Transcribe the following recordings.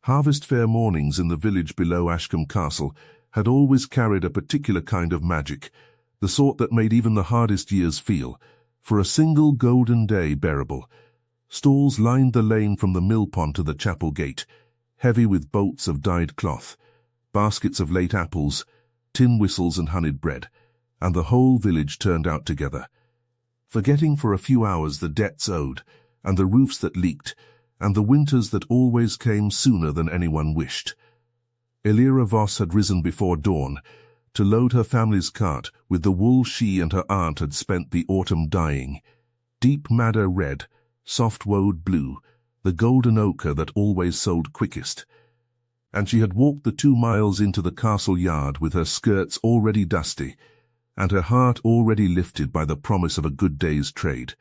Harvest fair mornings in the village below Ashcombe Castle had always carried a particular kind of magic, the sort that made even the hardest years feel, for a single golden day, bearable. Stalls lined the lane from the mill pond to the chapel gate, heavy with bolts of dyed cloth, baskets of late apples, tin whistles and honeyed bread, and the whole village turned out together, forgetting for a few hours the debts owed, and the roofs that leaked, and the winters that always came sooner than anyone wished. Elira Voss had risen before dawn to load her family's cart with the wool she and her aunt had spent the autumn dyeing, deep madder red, soft woad blue, the golden ochre that always sold quickest. And she had walked the 2 miles into the castle yard with her skirts already dusty, and her heart already lifted by the promise of a good day's trade.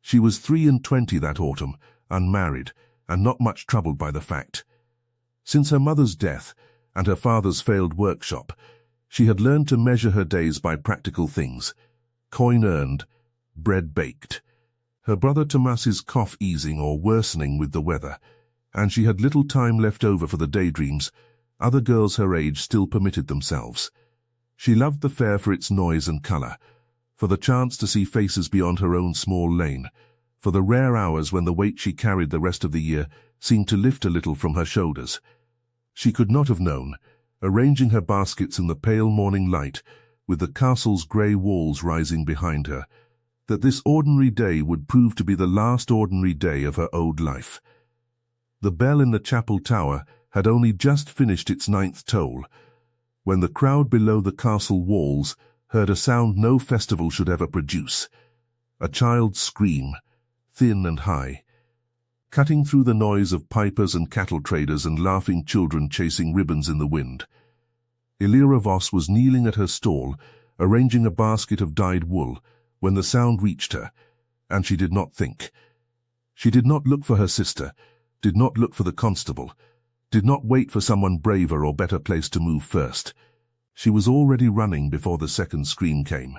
She was 23 that autumn, unmarried, and not much troubled by the fact. Since her mother's death and her father's failed workshop, she had learned to measure her days by practical things: coin earned, bread baked. Her brother Tomas's cough easing or worsening with the weather, and she had little time left over for the daydreams other girls her age still permitted themselves. She loved the fair for its noise and colour, for the chance to see faces beyond her own small lane, for the rare hours when the weight she carried the rest of the year seemed to lift a little from her shoulders. She could not have known, arranging her baskets in the pale morning light, with the castle's grey walls rising behind her, that this ordinary day would prove to be the last ordinary day of her old life. The bell in the chapel tower had only just finished its 9th toll, when the crowd below the castle walls heard a sound no festival should ever produce: a child's scream, thin and high, cutting through the noise of pipers and cattle traders and laughing children chasing ribbons in the wind. Elira Voss was kneeling at her stall, arranging a basket of dyed wool, when the sound reached her, and she did not think. She did not look for her sister, did not look for the constable, did not wait for someone braver or better placed to move first. She was already running before the second scream came.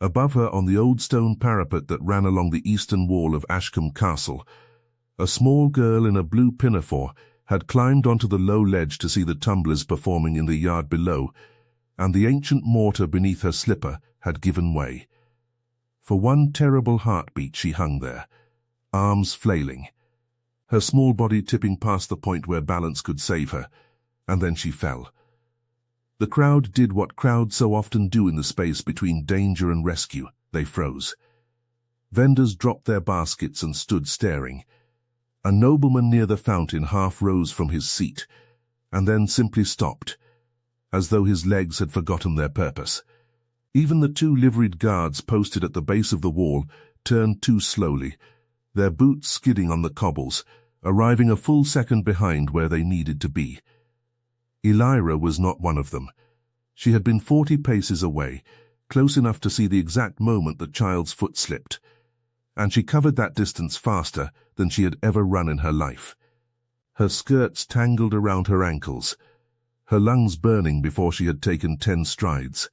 Above her, on the old stone parapet that ran along the eastern wall of Ashcombe Castle, a small girl in a blue pinafore had climbed onto the low ledge to see the tumblers performing in the yard below, and the ancient mortar beneath her slipper had given way. For one terrible heartbeat she hung there, arms flailing, her small body tipping past the point where balance could save her, and then she fell. The crowd did what crowds so often do in the space between danger and rescue: they froze. Vendors dropped their baskets and stood staring. A nobleman near the fountain half rose from his seat, and then simply stopped, as though his legs had forgotten their purpose. Even the 2 liveried guards posted at the base of the wall turned too slowly, their boots skidding on the cobbles, arriving a full second behind where they needed to be. Elira was not one of them. She had been 40 paces away, close enough to see the exact moment the child's foot slipped, and she covered that distance faster than she had ever run in her life. Her skirts tangled around her ankles, her lungs burning before she had taken 10 strides.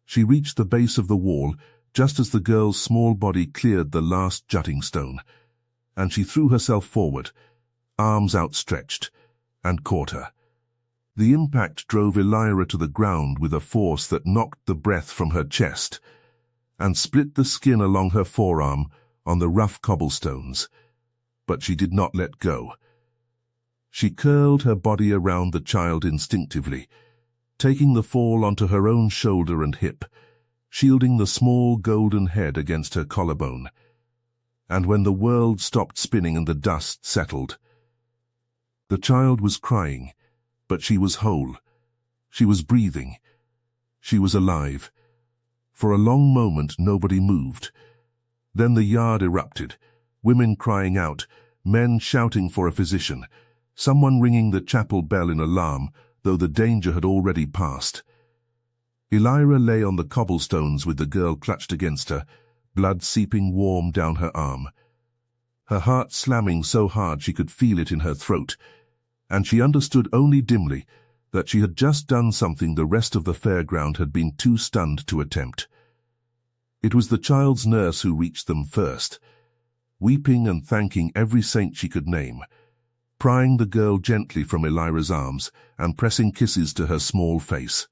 She reached the base of the wall just as the girl's small body cleared the last jutting stone, and she threw herself forward, arms outstretched, and caught her. The impact drove Elira to the ground with a force that knocked the breath from her chest and split the skin along her forearm on the rough cobblestones. But she did not let go. She curled her body around the child instinctively, taking the fall onto her own shoulder and hip, shielding the small golden head against her collarbone. And when the world stopped spinning and the dust settled, the child was crying, but she was whole. She was breathing. She was alive. For a long moment nobody moved. Then the yard erupted, women crying out, men shouting for a physician, someone ringing the chapel bell in alarm, though the danger had already passed. Elira lay on the cobblestones with the girl clutched against her, blood seeping warm down her arm. Her heart slamming so hard she could feel it in her throat, and she understood only dimly that she had just done something the rest of the fairground had been too stunned to attempt. It was the child's nurse who reached them first, weeping and thanking every saint she could name. prying the girl gently from Elira's arms and pressing kisses to her small face.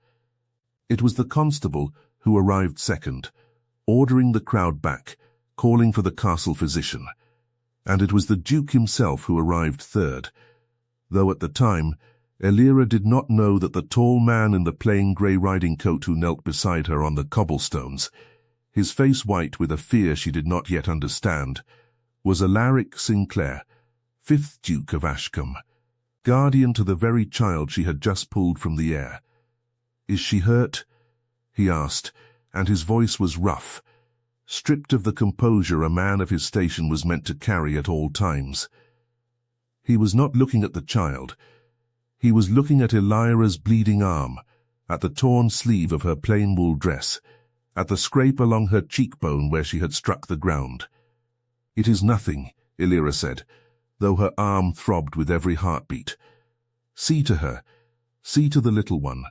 It was the constable who arrived second, ordering the crowd back, calling for the castle physician. And it was the Duke himself who arrived third, though at the time, Elira did not know that the tall man in the plain grey riding coat who knelt beside her on the cobblestones, his face white with a fear she did not yet understand, was Alaric Sinclair, 5th Duke of Ashcombe, guardian to the very child she had just pulled from the air. "Is she hurt?" he asked, and his voice was rough, stripped of the composure a man of his station was meant to carry at all times. He was not looking at the child. He was looking at Elira's bleeding arm, at the torn sleeve of her plain wool dress, at the scrape along her cheekbone where she had struck the ground. "It is nothing," Elira said, though her arm throbbed with every heartbeat. "See to her. See to the little one."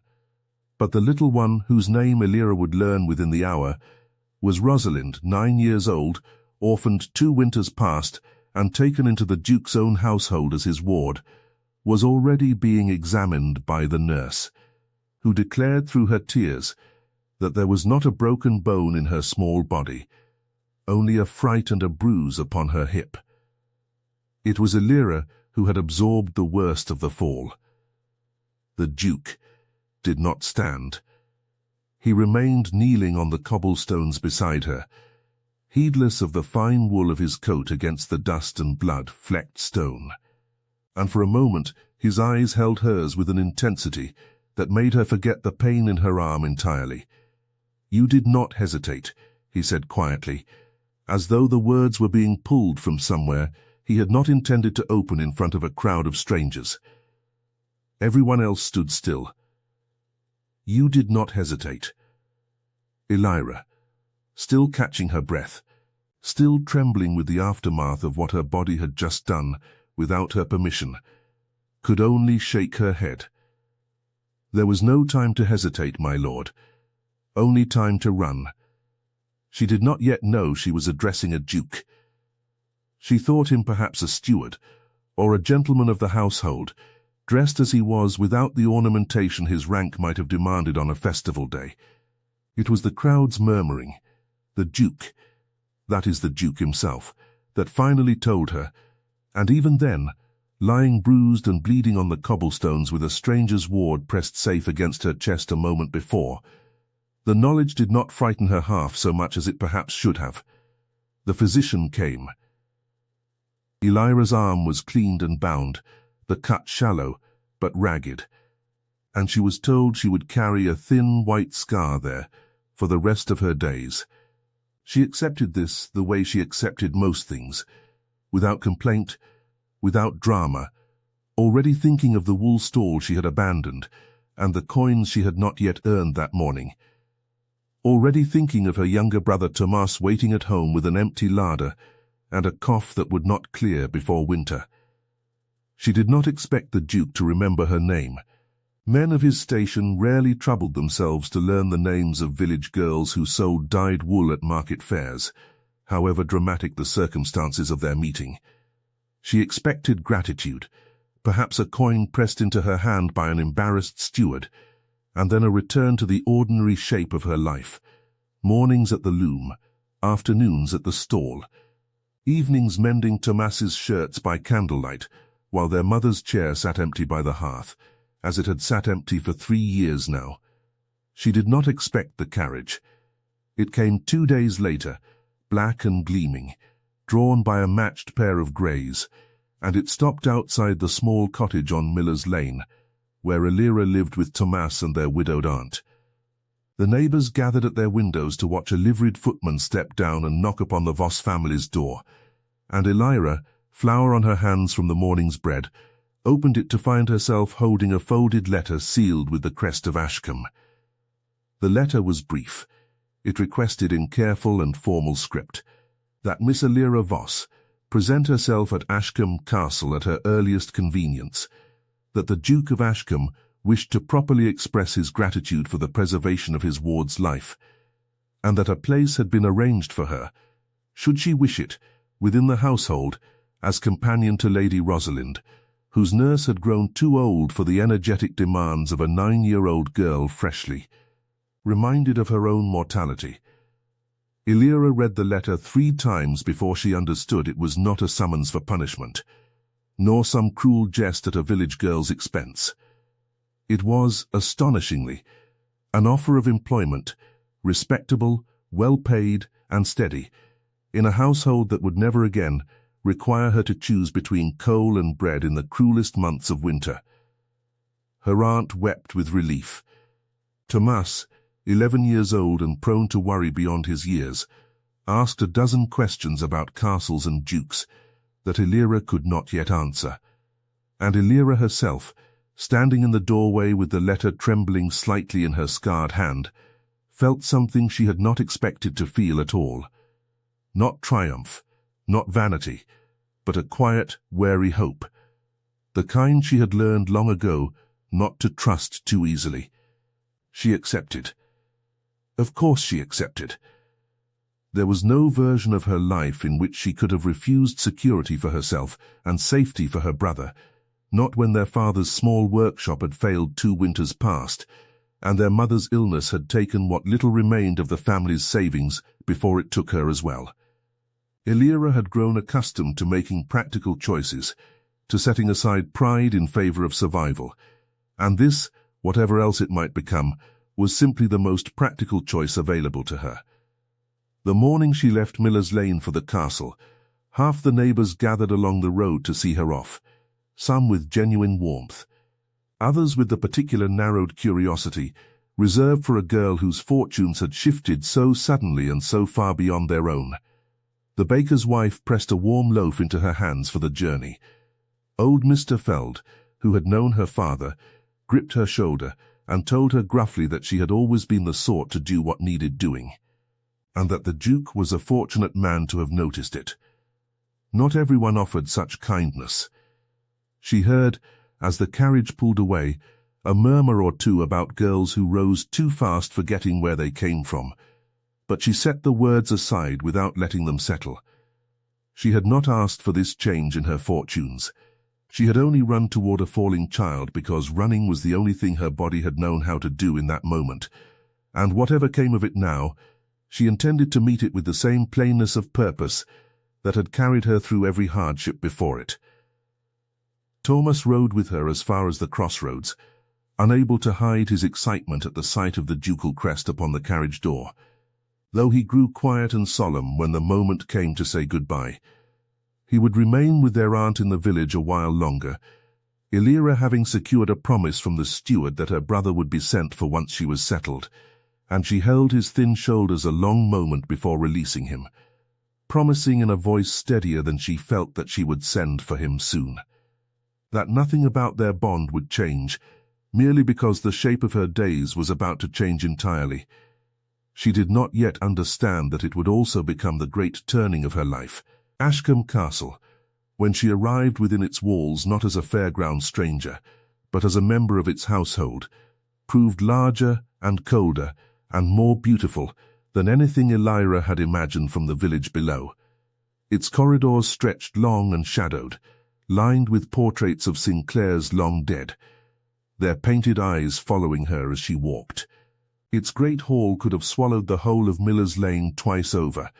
But the little one, whose name Elira would learn within the hour, was Rosalind, 9 years old, orphaned 2 winters past, and taken into the Duke's own household as his ward, was already being examined by the nurse, who declared through her tears that there was not a broken bone in her small body, only a fright and a bruise upon her hip. It was Elira who had absorbed the worst of the fall. The Duke did not stand. He remained kneeling on the cobblestones beside her, heedless of the fine wool of his coat against the dust and blood-flecked stone. And for a moment his eyes held hers with an intensity that made her forget the pain in her arm entirely. "You did not hesitate," he said quietly, as though the words were being pulled from somewhere he had not intended to open in front of a crowd of strangers. Everyone else stood still. "You did not hesitate." Elira, still catching her breath, still trembling with the aftermath of what her body had just done without her permission, could only shake her head. "There was no time to hesitate, my lord, only time to run." She did not yet know she was addressing a duke. She thought him perhaps a steward, or a gentleman of the household, dressed as he was without the ornamentation his rank might have demanded on a festival day. It was the crowd's murmuring, the Duke, that is the Duke himself, that finally told her, and even then, lying bruised and bleeding on the cobblestones with a stranger's ward pressed safe against her chest a moment before, the knowledge did not frighten her half so much as it perhaps should have. The physician came. Elira's arm was cleaned and bound, the cut shallow, but ragged, and she was told she would carry a thin white scar there for the rest of her days. She accepted this the way she accepted most things, without complaint, without drama, already thinking of the wool stall she had abandoned and the coins she had not yet earned that morning, already thinking of her younger brother Tomas waiting at home with an empty larder and a cough that would not clear before winter. She did not expect the Duke to remember her name. Men of his station rarely troubled themselves to learn the names of village girls who sold dyed wool at market fairs, however dramatic the circumstances of their meeting. She expected gratitude, perhaps a coin pressed into her hand by an embarrassed steward, and then a return to the ordinary shape of her life. Mornings at the loom, afternoons at the stall, evenings mending Tomas's shirts by candlelight, while their mother's chair sat empty by the hearth, as it had sat empty for 3 years now. She did not expect the carriage. It came 2 days later, black and gleaming, drawn by a matched pair of greys, and it stopped outside the small cottage on Miller's Lane, where Elira lived with Tomas and their widowed aunt. The neighbours gathered at their windows to watch a liveried footman step down and knock upon the Voss family's door, and Elira, flour on her hands from the morning's bread, opened it to find herself holding a folded letter sealed with the crest of Ashcombe. The letter was brief. It requested in careful and formal script that Miss Elira Voss present herself at Ashcombe Castle at her earliest convenience, that the Duke of Ashcombe wished to properly express his gratitude for the preservation of his ward's life, and that a place had been arranged for her, should she wish it, within the household, as companion to Lady Rosalind, whose nurse had grown too old for the energetic demands of a 9-year-old girl freshly, reminded of her own mortality. Elira read the letter 3 times before she understood it was not a summons for punishment, nor some cruel jest at a village girl's expense. It was, astonishingly, an offer of employment, respectable, well-paid, and steady, in a household that would never again require her to choose between coal and bread in the cruelest months of winter. Her aunt wept with relief. Thomas, 11 years old and prone to worry beyond his years, asked a dozen questions about castles and dukes that Elira could not yet answer. And Elira herself, standing in the doorway with the letter trembling slightly in her scarred hand, felt something she had not expected to feel at all. Not triumph, not vanity, but a quiet, wary hope. The kind she had learned long ago not to trust too easily. She accepted. Of course she accepted. There was no version of her life in which she could have refused security for herself and safety for her brother, not when their father's small workshop had failed 2 winters past, and their mother's illness had taken what little remained of the family's savings before it took her as well. Elira had grown accustomed to making practical choices, to setting aside pride in favor of survival, and this, whatever else it might become, was simply the most practical choice available to her. The morning she left Miller's Lane for the castle, half the neighbours gathered along the road to see her off, some with genuine warmth, others with the particular narrowed curiosity reserved for a girl whose fortunes had shifted so suddenly and so far beyond their own. The baker's wife pressed a warm loaf into her hands for the journey. Old Mr. Feld, who had known her father, gripped her shoulder and told her gruffly that she had always been the sort to do what needed doing, and that the Duke was a fortunate man to have noticed it. Not everyone offered such kindness. She heard, as the carriage pulled away, a murmur or two about girls who rose too fast forgetting where they came from, but she set the words aside without letting them settle. She had not asked for this change in her fortunes. She had only run toward a falling child because running was the only thing her body had known how to do in that moment, and whatever came of it now, she intended to meet it with the same plainness of purpose that had carried her through every hardship before it. Thomas rode with her as far as the crossroads, unable to hide his excitement at the sight of the ducal crest upon the carriage door, though he grew quiet and solemn when the moment came to say goodbye. He would remain with their aunt in the village a while longer, Elira having secured a promise from the steward that her brother would be sent for once she was settled, and she held his thin shoulders a long moment before releasing him, promising in a voice steadier than she felt that she would send for him soon. That nothing about their bond would change, merely because the shape of her days was about to change entirely. She did not yet understand that it would also become the great turning of her life. Ashcombe Castle, when she arrived within its walls not as a fairground stranger, but as a member of its household, proved larger and colder and more beautiful than anything Elira had imagined from the village below. Its corridors stretched long and shadowed, lined with portraits of Sinclairs long dead, their painted eyes following her as she walked. Its great hall could have swallowed the whole of Miller's Lane twice over,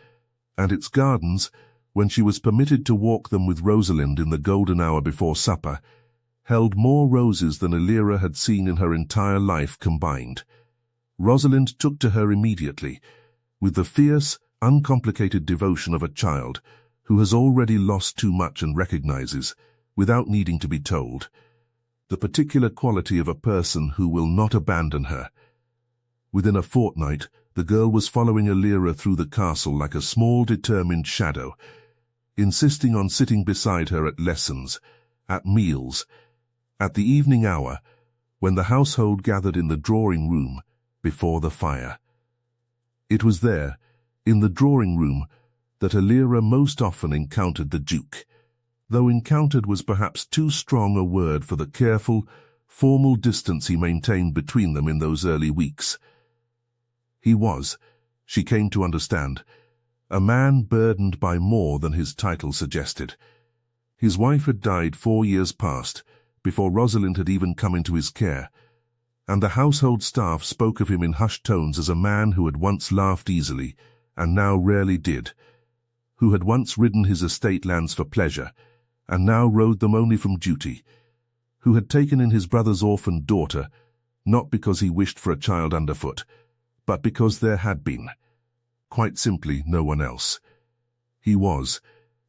and its gardens, when she was permitted to walk them with Rosalind in the golden hour before supper, held more roses than Elira had seen in her entire life combined. Rosalind took to her immediately, with the fierce, uncomplicated devotion of a child who has already lost too much and recognizes, without needing to be told, the particular quality of a person who will not abandon her. Within a fortnight, the girl was following Elira through the castle like a small, determined shadow, insisting on sitting beside her at lessons, at meals, at the evening hour, when the household gathered in the drawing-room before the fire. It was there, in the drawing-room, that Elira most often encountered the Duke, though encountered was perhaps too strong a word for the careful, formal distance he maintained between them in those early weeks. He was, she came to understand, a man burdened by more than his title suggested. His wife had died 4 years past, before Rosalind had even come into his care, and the household staff spoke of him in hushed tones as a man who had once laughed easily, and now rarely did, who had once ridden his estate lands for pleasure, and now rode them only from duty, who had taken in his brother's orphaned daughter, not because he wished for a child underfoot, but because there had been, quite simply, no one else. He was,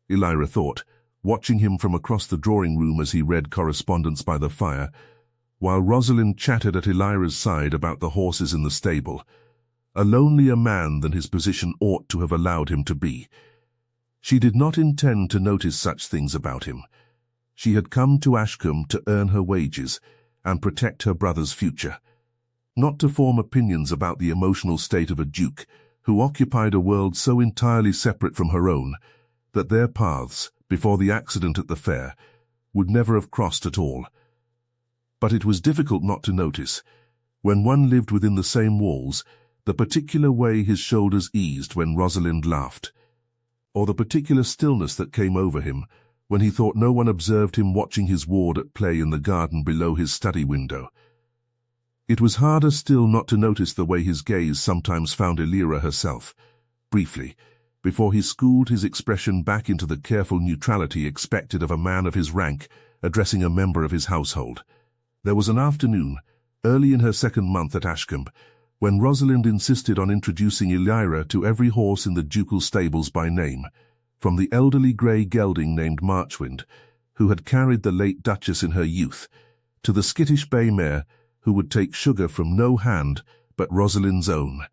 Elira thought, watching him from across the drawing-room as he read correspondence by the fire, while Rosalind chattered at Elira's side about the horses in the stable, a lonelier man than his position ought to have allowed him to be. She did not intend to notice such things about him. She had come to Ashcombe to earn her wages and protect her brother's future, not to form opinions about the emotional state of a duke who occupied a world so entirely separate from her own that their paths, before the accident at the fair, would never have crossed at all. But it was difficult not to notice, when one lived within the same walls, the particular way his shoulders eased when Rosalind laughed, or the particular stillness that came over him when he thought no one observed him watching his ward at play in the garden below his study window. It was harder still not to notice the way his gaze sometimes found Elira herself, briefly, before he schooled his expression back into the careful neutrality expected of a man of his rank addressing a member of his household. There was an afternoon, early in her second month at Ashcombe, when Rosalind insisted on introducing Elira to every horse in the ducal stables by name, from the elderly grey gelding named Marchwind, who had carried the late Duchess in her youth, to the skittish bay mare who would take sugar from no hand but Rosalind's own.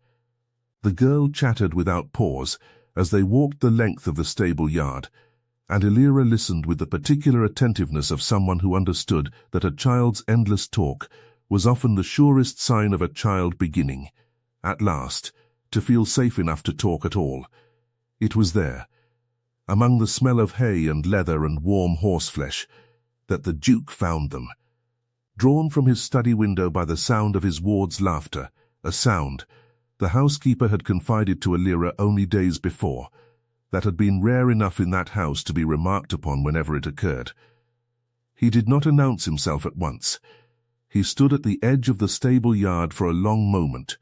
The girl chattered without pause as they walked the length of the stable yard, and Elira listened with the particular attentiveness of someone who understood that a child's endless talk was often the surest sign of a child beginning, at last, to feel safe enough to talk at all. It was there, among the smell of hay and leather and warm horseflesh, that the Duke found them. Drawn from his study window by the sound of his ward's laughter, a sound the housekeeper had confided to Elira only days before, that had been rare enough in that house to be remarked upon whenever it occurred. He did not announce himself at once. He stood at the edge of the stable yard for a long moment,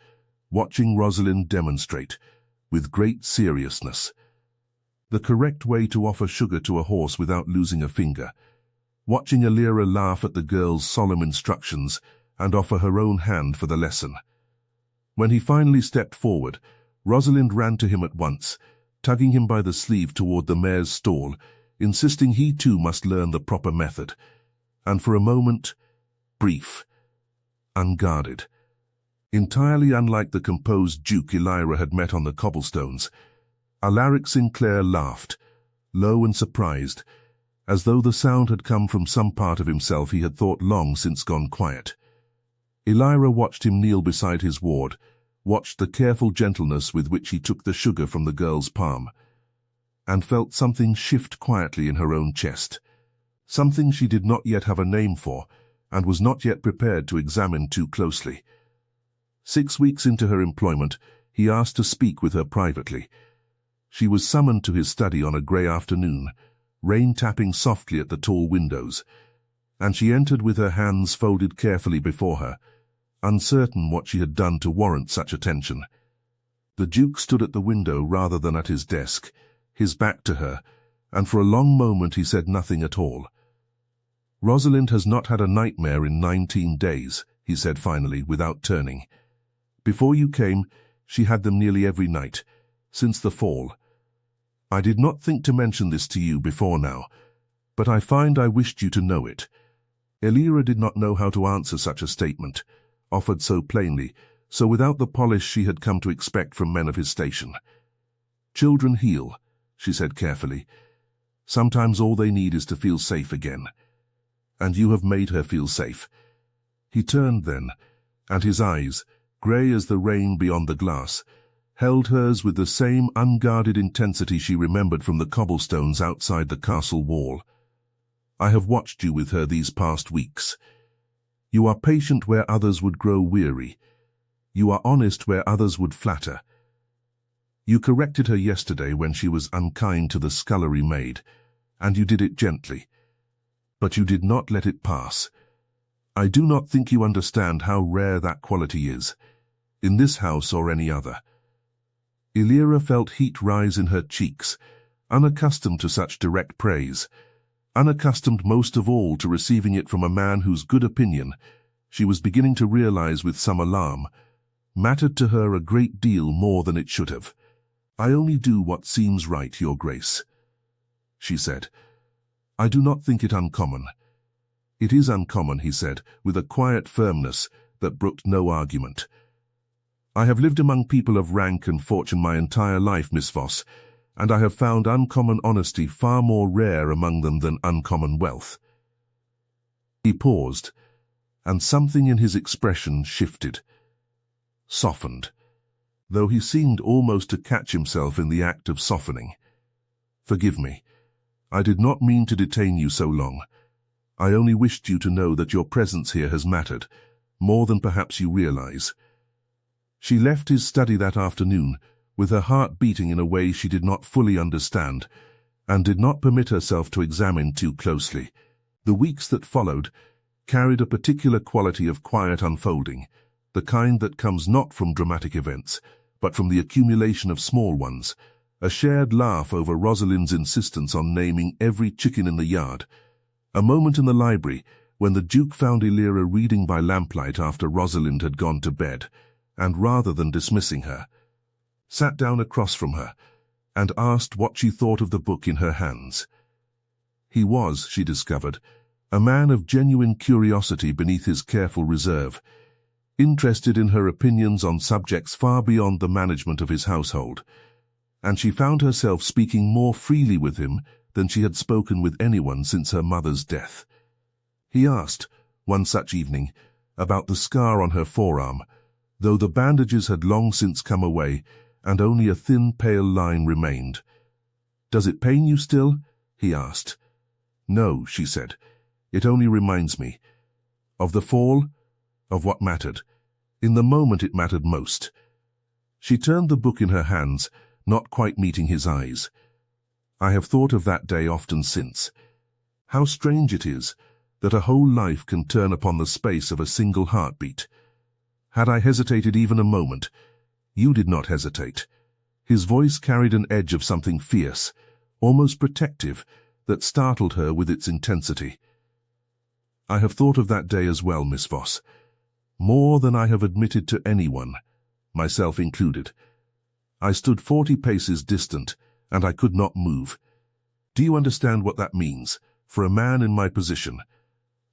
watching Rosalind demonstrate, with great seriousness, the correct way to offer sugar to a horse without losing a finger, watching Elira laugh at the girl's solemn instructions and offer her own hand for the lesson. When he finally stepped forward, Rosalind ran to him at once, tugging him by the sleeve toward the mare's stall, insisting he too must learn the proper method, and for a moment, brief, unguarded, entirely unlike the composed Duke Elira had met on the cobblestones, Alaric Sinclair laughed, low and surprised, as though the sound had come from some part of himself he had thought long since gone quiet. Elira watched him kneel beside his ward, watched the careful gentleness with which he took the sugar from the girl's palm, and felt something shift quietly in her own chest, something she did not yet have a name for, and was not yet prepared to examine too closely. 6 weeks into her employment, he asked to speak with her privately. She was summoned to his study on a grey afternoon, rain tapping softly at the tall windows, and she entered with her hands folded carefully before her, uncertain what she had done to warrant such attention. The Duke stood at the window rather than at his desk, his back to her, and for a long moment he said nothing at all. "Rosalind has not had a nightmare in 19 days, he said finally, without turning. "Before you came, she had them nearly every night, since the fall. I did not think to mention this to you before now, but I find I wished you to know it." Elira did not know how to answer such a statement, offered so plainly, so without the polish she had come to expect from men of his station. "Children heal," she said carefully. "Sometimes all they need is to feel safe again. And you have made her feel safe." He turned then, and his eyes, grey as the rain beyond the glass, held hers with the same unguarded intensity she remembered from the cobblestones outside the castle wall. "I have watched you with her these past weeks. You are patient where others would grow weary. You are honest where others would flatter. You corrected her yesterday when she was unkind to the scullery maid, and you did it gently. But you did not let it pass. I do not think you understand how rare that quality is, in this house or any other. Elira felt heat rise in her cheeks, unaccustomed to such direct praise, unaccustomed most of all to receiving it from a man whose good opinion, she was beginning to realize with some alarm, mattered to her a great deal more than it should have. "I only do what seems right, Your Grace," she said. "I do not think it uncommon." "It is uncommon," he said, with a quiet firmness that brooked no argument. "I have lived among people of rank and fortune my entire life, Miss Voss, and I have found uncommon honesty far more rare among them than uncommon wealth." He paused, and something in his expression shifted, softened, though he seemed almost to catch himself in the act of softening. "Forgive me. I did not mean to detain you so long. I only wished you to know that your presence here has mattered, more than perhaps you realize." She left his study that afternoon, with her heart beating in a way she did not fully understand, and did not permit herself to examine too closely. The weeks that followed carried a particular quality of quiet unfolding, the kind that comes not from dramatic events, but from the accumulation of small ones, a shared laugh over Rosalind's insistence on naming every chicken in the yard, a moment in the library when the Duke found Elira reading by lamplight after Rosalind had gone to bed, and rather than dismissing her, sat down across from her and asked what she thought of the book in her hands. He was, she discovered, a man of genuine curiosity beneath his careful reserve, interested in her opinions on subjects far beyond the management of his household, and she found herself speaking more freely with him than she had spoken with anyone since her mother's death. He asked, one such evening, about the scar on her forearm, though the bandages had long since come away and only a thin, pale line remained. "Does it pain you still?" he asked. "No," she said. "It only reminds me of the fall, of what mattered. In the moment it mattered most." She turned the book in her hands, not quite meeting his eyes. "I have thought of that day often since. How strange it is that a whole life can turn upon the space of a single heartbeat. Had I hesitated even a moment, you did not hesitate." His voice carried an edge of something fierce, almost protective, that startled her with its intensity. "I have thought of that day as well, Miss Voss, more than I have admitted to anyone, myself included. I stood 40 paces distant, and I could not move. Do you understand what that means, for a man in my position?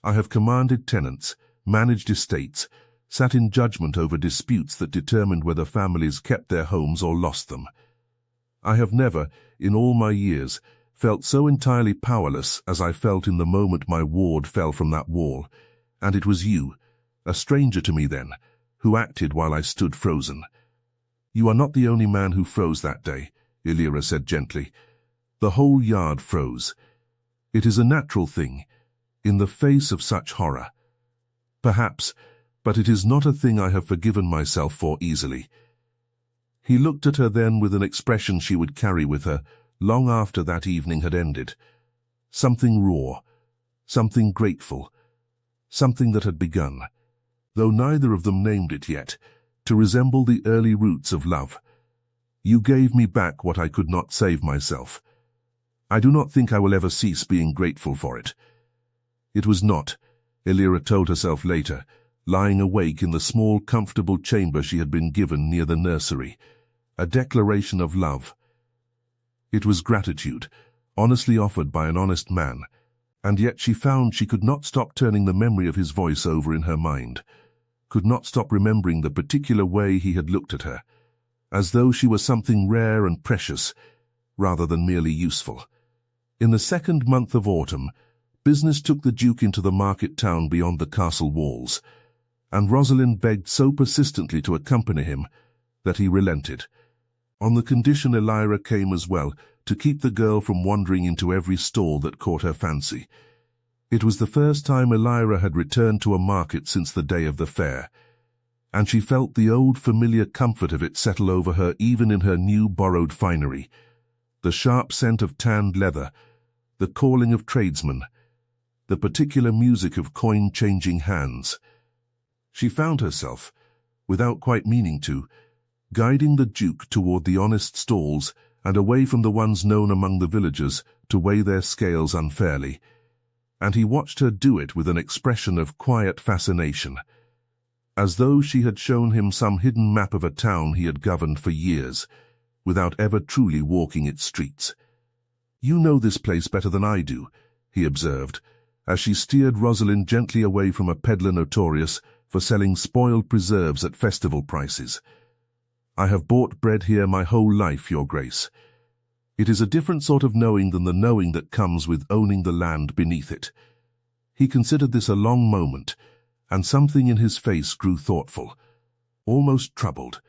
I have commanded tenants, managed estates, sat in judgment over disputes that determined whether families kept their homes or lost them. I have never, in all my years, felt so entirely powerless as I felt in the moment my ward fell from that wall, and it was you, a stranger to me then, who acted while I stood frozen." "You are not the only man who froze that day," Elira said gently. "The whole yard froze. It is a natural thing, in the face of such horror. Perhaps, but it is not a thing I have forgiven myself for easily." He looked at her then with an expression she would carry with her long after that evening had ended. Something raw, something grateful, something that had begun, though neither of them named it yet, to resemble the early roots of love. "You gave me back what I could not save myself. I do not think I will ever cease being grateful for it." It was not, Elira told herself later, lying awake in the small, comfortable chamber she had been given near the nursery, a declaration of love. It was gratitude, honestly offered by an honest man, and yet she found she could not stop turning the memory of his voice over in her mind, could not stop remembering the particular way he had looked at her, as though she were something rare and precious, rather than merely useful. In the second month of autumn, business took the Duke into the market town beyond the castle walls, and Rosalind begged so persistently to accompany him that he relented, on the condition Elira came as well, to keep the girl from wandering into every stall that caught her fancy. It was the first time Elira had returned to a market since the day of the fair, and she felt the old familiar comfort of it settle over her even in her new borrowed finery, the sharp scent of tanned leather, the calling of tradesmen, the particular music of coin-changing hands. She found herself, without quite meaning to, guiding the Duke toward the honest stalls and away from the ones known among the villagers to weigh their scales unfairly, and he watched her do it with an expression of quiet fascination, as though she had shown him some hidden map of a town he had governed for years, without ever truly walking its streets. "You know this place better than I do," he observed, as she steered Rosalind gently away from a peddler notorious for selling spoiled preserves at festival prices. "I have bought bread here my whole life, Your Grace. It is a different sort of knowing than the knowing that comes with owning the land beneath it." He considered this a long moment, and something in his face grew thoughtful, almost troubled.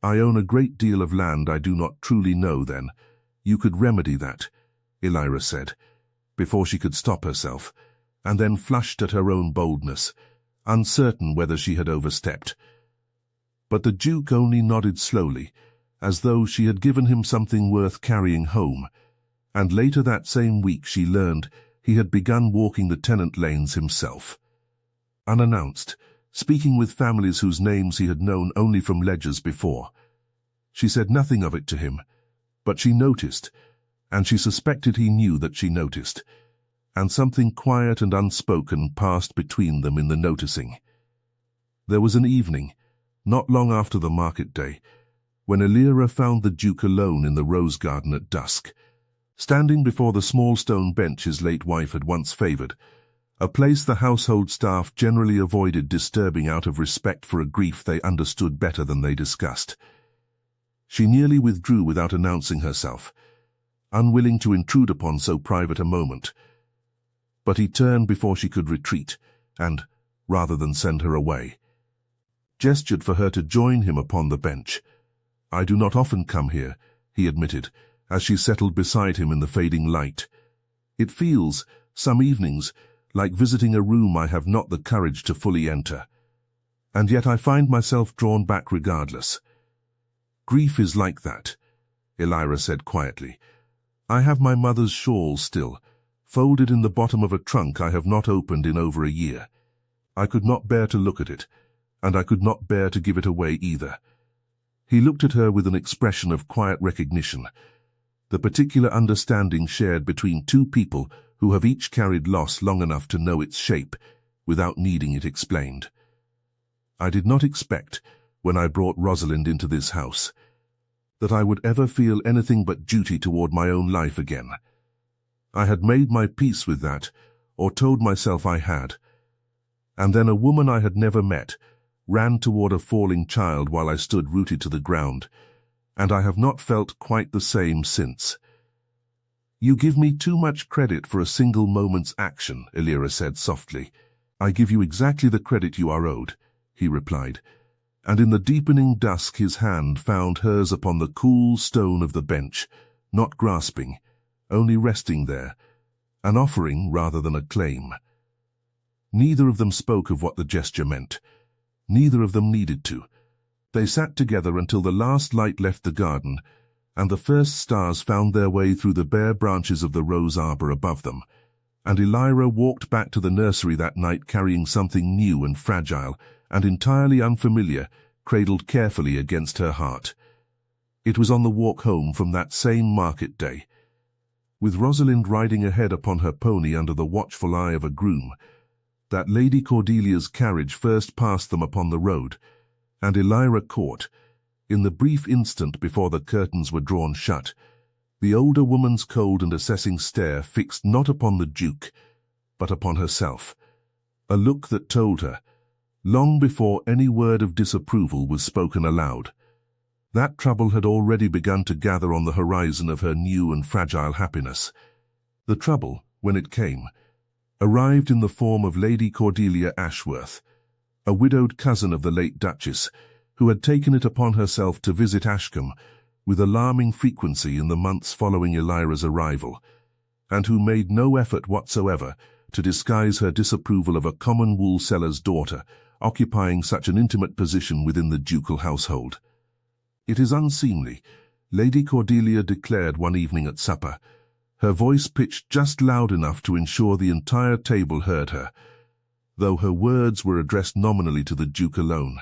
"I own a great deal of land I do not truly know, then. You could remedy that," Elira said, before she could stop herself, and then flushed at her own boldness, uncertain whether she had overstepped. But the Duke only nodded slowly, as though she had given him something worth carrying home, and later that same week she learned he had begun walking the tenant lanes himself. Unannounced, speaking with families whose names he had known only from ledgers before. She said nothing of it to him, but she noticed, and she suspected he knew that she noticed, and something quiet and unspoken passed between them in the noticing. There was an evening, not long after the market day, when Elira found the Duke alone in the rose garden at dusk, standing before the small stone bench his late wife had once favoured, a place the household staff generally avoided disturbing out of respect for a grief they understood better than they discussed. She nearly withdrew without announcing herself, unwilling to intrude upon so private a moment. But he turned before she could retreat, and, rather than send her away, gestured for her to join him upon the bench. "I do not often come here," he admitted, as she settled beside him in the fading light. "It feels, some evenings, like visiting a room I have not the courage to fully enter. And yet I find myself drawn back regardless." "Grief is like that," Elira said quietly. "I have my mother's shawl still, folded in the bottom of a trunk I have not opened in over a year. I could not bear to look at it, and I could not bear to give it away either." He looked at her with an expression of quiet recognition, the particular understanding shared between two people who have each carried loss long enough to know its shape without needing it explained. "I did not expect, when I brought Rosalind into this house, that I would ever feel anything but duty toward my own life again. I had made my peace with that, or told myself I had. And then a woman I had never met ran toward a falling child while I stood rooted to the ground, and I have not felt quite the same since." "You give me too much credit for a single moment's action," Elira said softly. "I give you exactly the credit you are owed," he replied, and in the deepening dusk his hand found hers upon the cool stone of the bench, not grasping, only resting there, an offering rather than a claim. Neither of them spoke of what the gesture meant. Neither of them needed to. They sat together until the last light left the garden, and the first stars found their way through the bare branches of the rose arbor above them, and Elira walked back to the nursery that night carrying something new and fragile and entirely unfamiliar, cradled carefully against her heart. It was on the walk home from that same market day, with Rosalind riding ahead upon her pony under the watchful eye of a groom, that Lady Cordelia's carriage first passed them upon the road, and Elira caught, in the brief instant before the curtains were drawn shut, the older woman's cold and assessing stare fixed not upon the Duke, but upon herself, a look that told her, long before any word of disapproval was spoken aloud, that trouble had already begun to gather on the horizon of her new and fragile happiness. The trouble, when it came, arrived in the form of Lady Cordelia Ashworth, a widowed cousin of the late Duchess, who had taken it upon herself to visit Ashcombe with alarming frequency in the months following Elira's arrival, and who made no effort whatsoever to disguise her disapproval of a common wool seller's daughter occupying such an intimate position within the ducal household. "It is unseemly," Lady Cordelia declared one evening at supper, her voice pitched just loud enough to ensure the entire table heard her, though her words were addressed nominally to the Duke alone.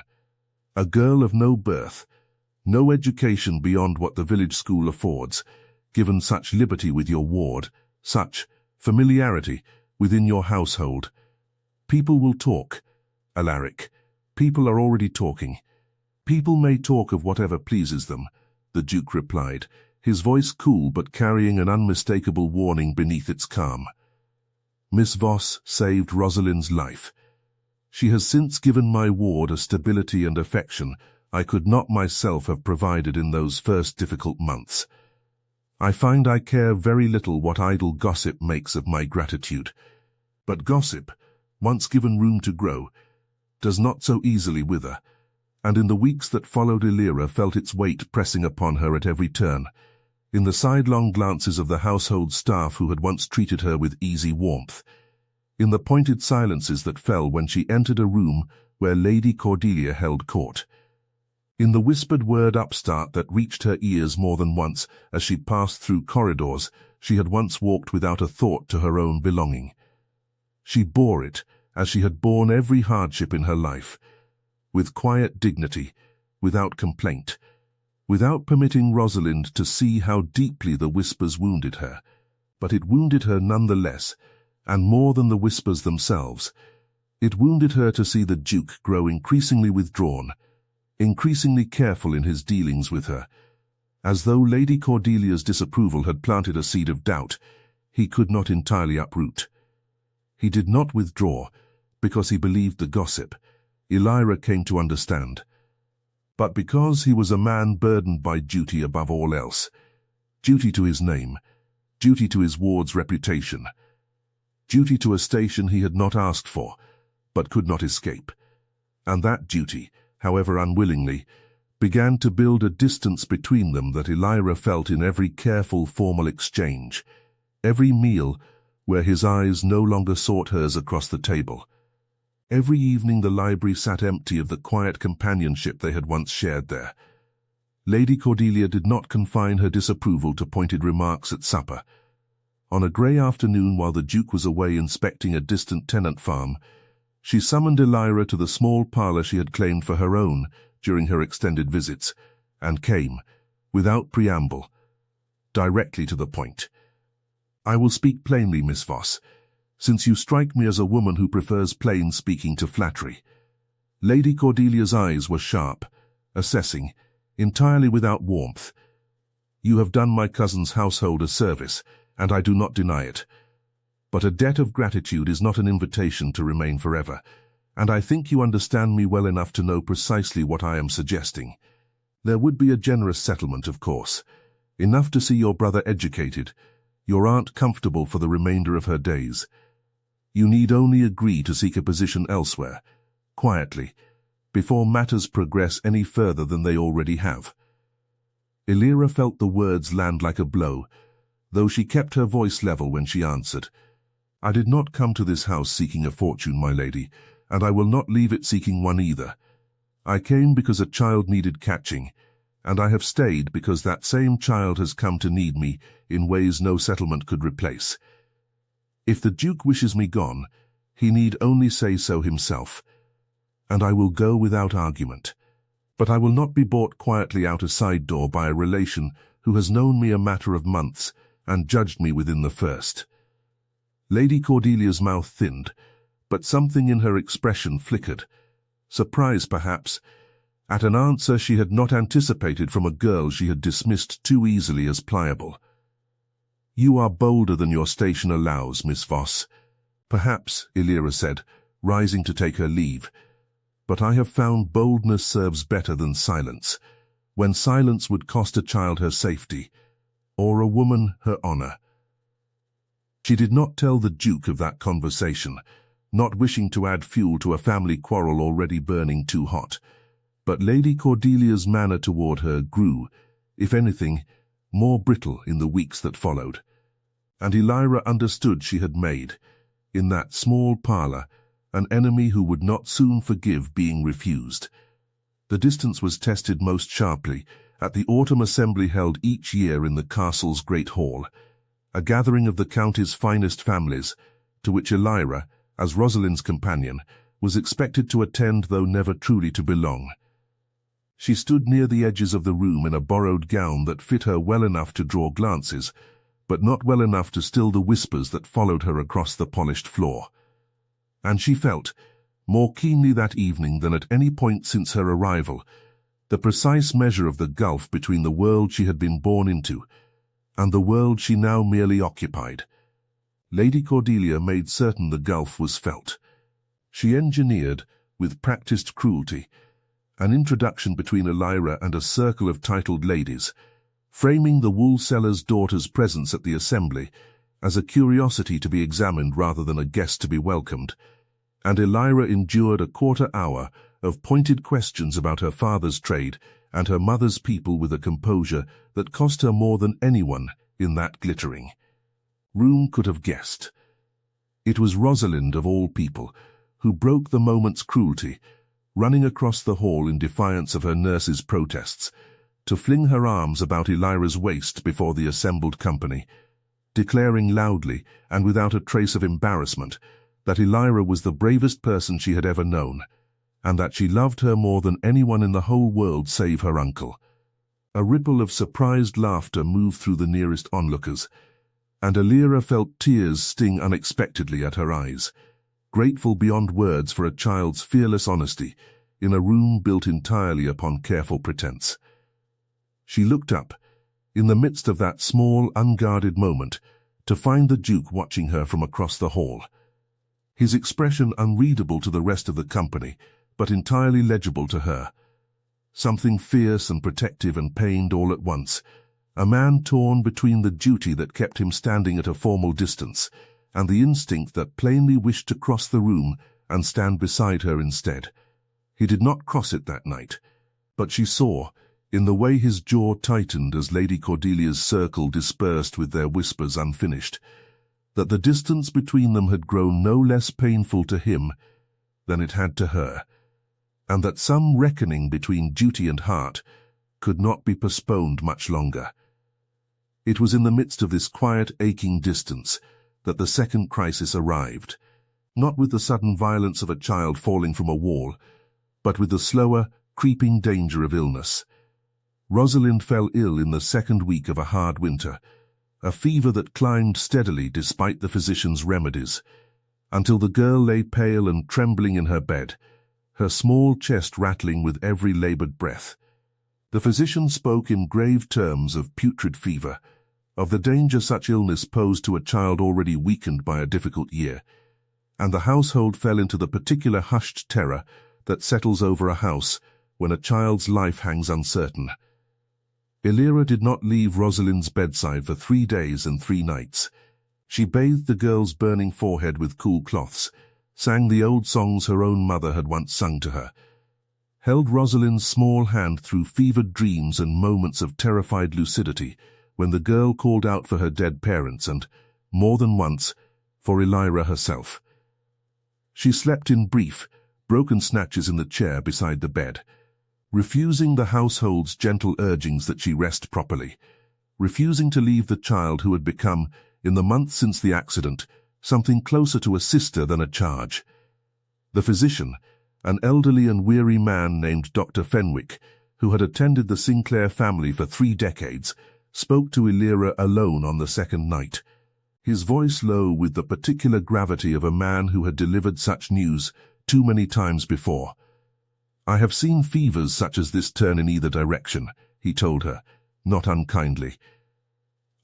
A girl of no birth, no education beyond what the village school affords, given such liberty with your ward, such familiarity within your household. People will talk, Alaric. People are already talking. People may talk of whatever pleases them, the Duke replied, his voice cool but carrying an unmistakable warning beneath its calm. Miss Voss saved Rosalind's life. She has since given my ward a stability and affection I could not myself have provided in those first difficult months. I find I care very little what idle gossip makes of my gratitude. But gossip, once given room to grow, does not so easily wither, and in the weeks that followed Elira felt its weight pressing upon her at every turn, in the sidelong glances of the household staff who had once treated her with easy warmth, in the pointed silences that fell when she entered a room where Lady Cordelia held court, in the whispered word upstart that reached her ears more than once as she passed through corridors she had once walked without a thought to her own belonging. She bore it, as she had borne every hardship in her life, with quiet dignity, without complaint, without permitting Rosalind to see how deeply the whispers wounded her. But it wounded her nonetheless, and more than the whispers themselves. It wounded her to see the Duke grow increasingly withdrawn, increasingly careful in his dealings with her. As though Lady Cordelia's disapproval had planted a seed of doubt, he could not entirely uproot. He did not withdraw, because he believed the gossip, Elira came to understand, but because he was a man burdened by duty above all else, duty to his name, duty to his ward's reputation, duty to a station he had not asked for, but could not escape, and that duty, however unwillingly, began to build a distance between them that Elira felt in every careful formal exchange, every meal where his eyes no longer sought hers across the table. Every evening the library sat empty of the quiet companionship they had once shared there. Lady Cordelia did not confine her disapproval to pointed remarks at supper. On a grey afternoon while the Duke was away inspecting a distant tenant farm, she summoned Elira to the small parlour she had claimed for her own during her extended visits, and came, without preamble, directly to the point. "I will speak plainly, Miss Voss, since you strike me as a woman who prefers plain speaking to flattery." Lady Cordelia's eyes were sharp, assessing, entirely without warmth. "You have done my cousin's household a service, and I do not deny it. But a debt of gratitude is not an invitation to remain forever, and I think you understand me well enough to know precisely what I am suggesting. There would be a generous settlement, of course, enough to see your brother educated, your aunt comfortable for the remainder of her days. You need only agree to seek a position elsewhere, quietly, before matters progress any further than they already have." Elira felt the words land like a blow, though she kept her voice level when she answered, "I did not come to this house seeking a fortune, my lady, and I will not leave it seeking one either. I came because a child needed catching, and I have stayed because that same child has come to need me in ways no settlement could replace. If the Duke wishes me gone, he need only say so himself, and I will go without argument. But I will not be brought quietly out a side door by a relation who has known me a matter of months and judged me within the first." Lady Cordelia's mouth thinned, but something in her expression flickered, surprise perhaps, at an answer she had not anticipated from a girl she had dismissed too easily as pliable. "You are bolder than your station allows, Miss Voss." "Perhaps," Elira said, rising to take her leave, "but I have found boldness serves better than silence, when silence would cost a child her safety, or a woman her honour." She did not tell the Duke of that conversation, not wishing to add fuel to a family quarrel already burning too hot, but Lady Cordelia's manner toward her grew, if anything, more brittle in the weeks that followed, and Elira understood she had made, in that small parlour, an enemy who would not soon forgive being refused. The distance was tested most sharply at the autumn assembly held each year in the castle's great hall, a gathering of the county's finest families, to which Elira, as Rosalind's companion, was expected to attend though never truly to belong. She stood near the edges of the room in a borrowed gown that fit her well enough to draw glances, but not well enough to still the whispers that followed her across the polished floor. And she felt, more keenly that evening than at any point since her arrival, the precise measure of the gulf between the world she had been born into and the world she now merely occupied. Lady Cordelia made certain the gulf was felt. She engineered, with practiced cruelty, an introduction between Elira and a circle of titled ladies, framing the wool-seller's daughter's presence at the assembly as a curiosity to be examined rather than a guest to be welcomed, and Elira endured a quarter-hour of pointed questions about her father's trade and her mother's people with a composure that cost her more than anyone in that glittering room could have guessed. It was Rosalind, of all people, who broke the moment's cruelty, running across the hall in defiance of her nurse's protests, to fling her arms about Elira's waist before the assembled company, declaring loudly and without a trace of embarrassment that Elira was the bravest person she had ever known, and that she loved her more than anyone in the whole world save her uncle. A ripple of surprised laughter moved through the nearest onlookers, and Elira felt tears sting unexpectedly at her eyes, grateful beyond words for a child's fearless honesty in a room built entirely upon careful pretense. She looked up, in the midst of that small, unguarded moment, to find the Duke watching her from across the hall. His expression unreadable to the rest of the company, but entirely legible to her. Something fierce and protective and pained all at once, a man torn between the duty that kept him standing at a formal distance and the instinct that plainly wished to cross the room and stand beside her instead. He did not cross it that night, but she saw, in the way his jaw tightened as Lady Cordelia's circle dispersed with their whispers unfinished, that the distance between them had grown no less painful to him than it had to her, and that some reckoning between duty and heart could not be postponed much longer. It was in the midst of this quiet, aching distance that the second crisis arrived, not with the sudden violence of a child falling from a wall, but with the slower, creeping danger of illness. Rosalind fell ill in the second week of a hard winter, a fever that climbed steadily despite the physician's remedies, until the girl lay pale and trembling in her bed, her small chest rattling with every labored breath. The physician spoke in grave terms of putrid fever, of the danger such illness posed to a child already weakened by a difficult year, and the household fell into the particular hushed terror that settles over a house when a child's life hangs uncertain. Elira did not leave Rosalind's bedside for 3 days and 3 nights. She bathed the girl's burning forehead with cool cloths, sang the old songs her own mother had once sung to her, held Rosalind's small hand through fevered dreams and moments of terrified lucidity when the girl called out for her dead parents and, more than once, for Elira herself. She slept in brief, broken snatches in the chair beside the bed, refusing the household's gentle urgings that she rest properly, refusing to leave the child who had become, in the months since the accident, something closer to a sister than a charge. The physician, an elderly and weary man named Dr. Fenwick, who had attended the Sinclair family for 3 decades, spoke to Elira alone on the second night, his voice low with the particular gravity of a man who had delivered such news too many times before. "I have seen fevers such as this turn in either direction," he told her, not unkindly.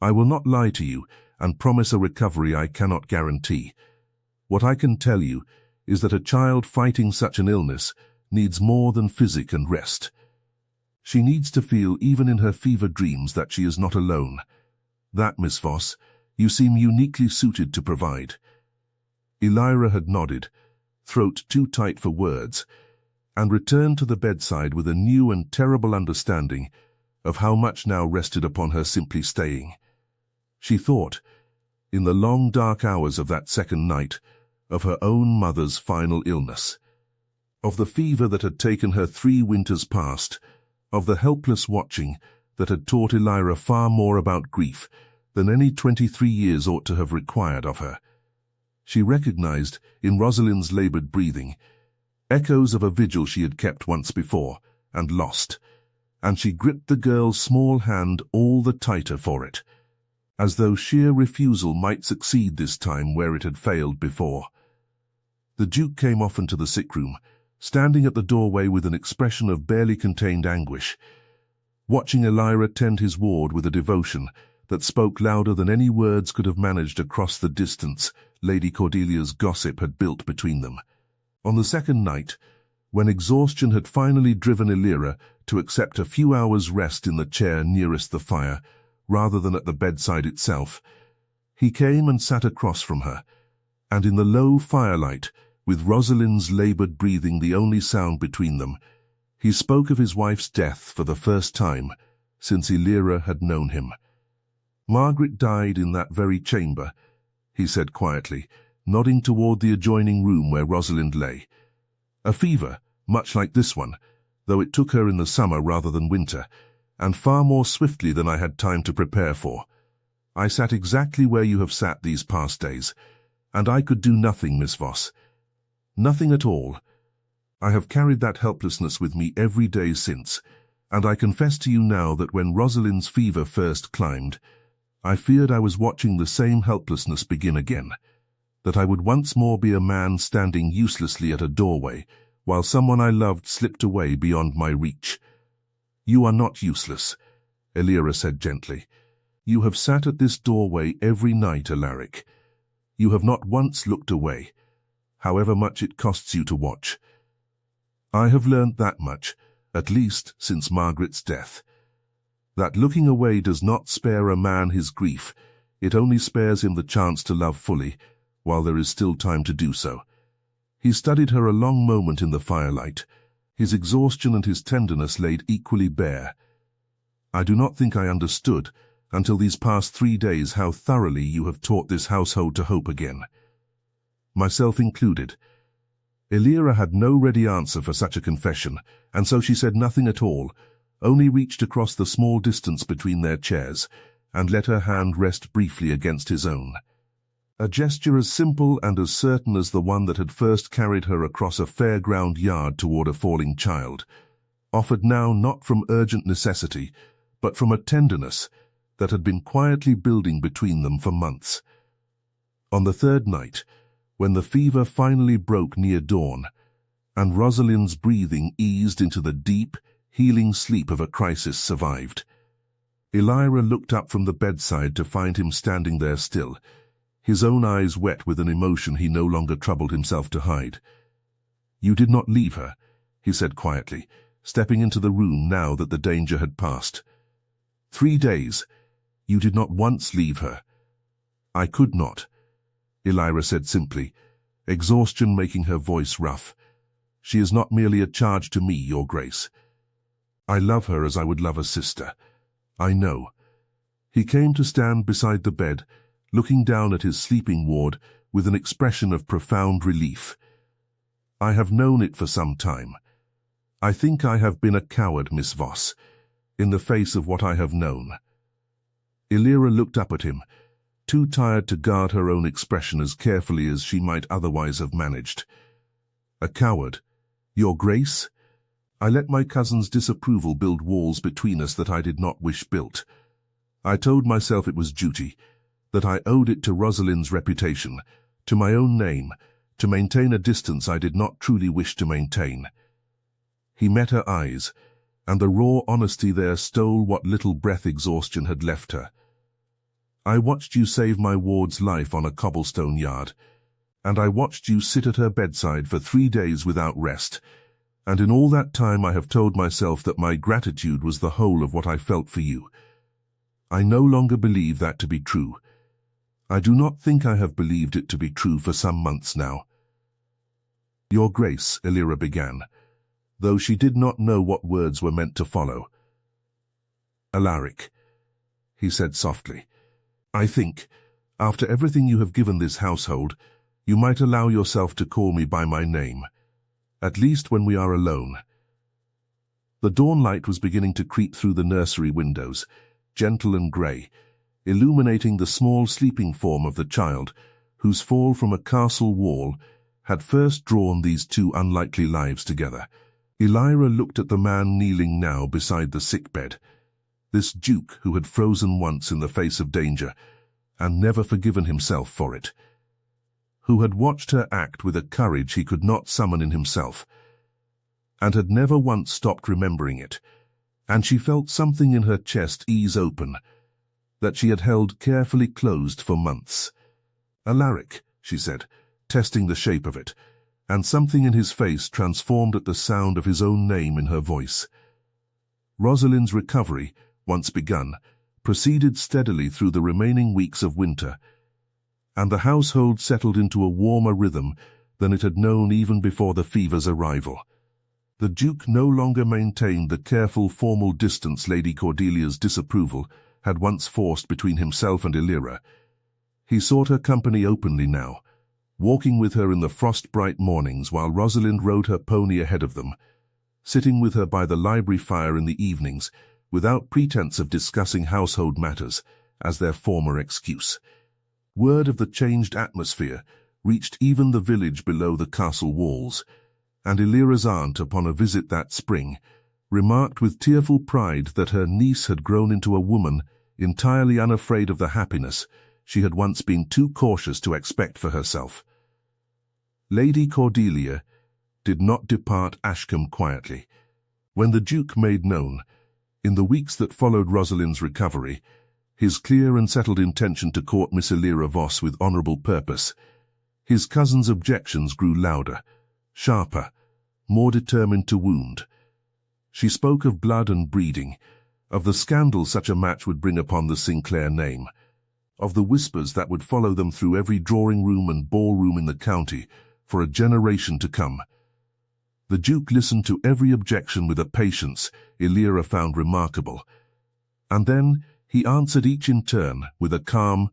"I will not lie to you and promise a recovery I cannot guarantee. What I can tell you is that a child fighting such an illness needs more than physic and rest. She needs to feel even in her fever dreams that she is not alone. That, Miss Voss, you seem uniquely suited to provide." Elira had nodded, throat too tight for words, and returned to the bedside with a new and terrible understanding of how much now rested upon her simply staying. She thought, in the long dark hours of that second night, of her own mother's final illness, of the fever that had taken her 3 winters past, of the helpless watching that had taught Elira far more about grief than any 23 years ought to have required of her. She recognized, in Rosalind's labored breathing, echoes of a vigil she had kept once before, and lost, and she gripped the girl's small hand all the tighter for it, as though sheer refusal might succeed this time where it had failed before. The Duke came often to the sick-room, standing at the doorway with an expression of barely contained anguish, watching Elira tend his ward with a devotion that spoke louder than any words could have managed across the distance Lady Cordelia's gossip had built between them. On the second night, when exhaustion had finally driven Elira to accept a few hours' rest in the chair nearest the fire, rather than at the bedside itself, he came and sat across from her, and in the low firelight, with Rosalind's labored breathing the only sound between them, he spoke of his wife's death for the first time since Elira had known him. "Margaret died in that very chamber," he said quietly, nodding toward the adjoining room where Rosalind lay. "A fever, much like this one, though it took her in the summer rather than winter, and far more swiftly than I had time to prepare for. I sat exactly where you have sat these past days, and I could do nothing, Miss Voss. Nothing at all. I have carried that helplessness with me every day since, and I confess to you now that when Rosalind's fever first climbed, I feared I was watching the same helplessness begin again, that I would once more be a man standing uselessly at a doorway, while someone I loved slipped away beyond my reach. You are not useless," Elira said gently. "You have sat at this doorway every night, Alaric. You have not once looked away, however much it costs you to watch. I have learned that much, at least since Margaret's death. That looking away does not spare a man his grief, it only spares him the chance to love fully, while there is still time to do so." He studied her a long moment in the firelight, his exhaustion and his tenderness laid equally bare. "I do not think I understood, until these past 3 days, how thoroughly you have taught this household to hope again. Myself included." Elira had no ready answer for such a confession, and so she said nothing at all, only reached across the small distance between their chairs, and let her hand rest briefly against his own. A gesture as simple and as certain as the one that had first carried her across a fairground yard toward a falling child, offered now not from urgent necessity, but from a tenderness that had been quietly building between them for months. On the third night, when the fever finally broke near dawn, and Rosalind's breathing eased into the deep, healing sleep of a crisis survived, Elira looked up from the bedside to find him standing there still, his own eyes wet with an emotion he no longer troubled himself to hide. "You did not leave her," he said quietly, stepping into the room now that the danger had passed. 3 days. You did not once leave her." "I could not," Elira said simply, exhaustion making her voice rough. "She is not merely a charge to me, Your Grace. I love her as I would love a sister. I know." He came to stand beside the bed, looking down at his sleeping ward with an expression of profound relief. "I have known it for some time. I think I have been a coward, Miss Voss, in the face of what I have known." Elira looked up at him, too tired to guard her own expression as carefully as she might otherwise have managed. "A coward? Your Grace? I let my cousin's disapproval build walls between us that I did not wish built. I told myself it was duty, that I owed it to Rosalind's reputation, to my own name, to maintain a distance I did not truly wish to maintain." He met her eyes, and the raw honesty there stole what little breath exhaustion had left her. "I watched you save my ward's life on a cobblestone yard, and I watched you sit at her bedside for 3 days without rest, and in all that time I have told myself that my gratitude was the whole of what I felt for you. I no longer believe that to be true. I do not think I have believed it to be true for some months now." "Your Grace," Elira began, though she did not know what words were meant to follow. "Alaric," he said softly, "I think, after everything you have given this household, you might allow yourself to call me by my name, at least when we are alone." The dawn light was beginning to creep through the nursery windows, gentle and grey, illuminating the small sleeping form of the child, whose fall from a castle wall had first drawn these two unlikely lives together. Elira looked at the man kneeling now beside the sickbed, this duke who had frozen once in the face of danger and never forgiven himself for it, who had watched her act with a courage he could not summon in himself, and had never once stopped remembering it, and she felt something in her chest ease open, that she had held carefully closed for months. "Alaric," she said, testing the shape of it, and something in his face transformed at the sound of his own name in her voice. Rosalind's recovery, once begun, proceeded steadily through the remaining weeks of winter, and the household settled into a warmer rhythm than it had known even before the fever's arrival. The Duke no longer maintained the careful, formal distance Lady Cordelia's disapproval had once forced between himself and Elira. He sought her company openly now, walking with her in the frost-bright mornings while Rosalind rode her pony ahead of them, sitting with her by the library fire in the evenings, without pretense of discussing household matters as their former excuse. Word of the changed atmosphere reached even the village below the castle walls, and Elira's aunt, upon a visit that spring, remarked with tearful pride that her niece had grown into a woman entirely unafraid of the happiness she had once been too cautious to expect for herself. Lady Cordelia did not depart Ashcombe quietly. When the Duke made known, in the weeks that followed Rosalind's recovery, his clear and settled intention to court Miss Elira Voss with honourable purpose, his cousin's objections grew louder, sharper, more determined to wound. She spoke of blood and breeding, of the scandal such a match would bring upon the Sinclair name, of the whispers that would follow them through every drawing-room and ballroom in the county for a generation to come. The Duke listened to every objection with a patience Elira found remarkable, and then he answered each in turn with a calm,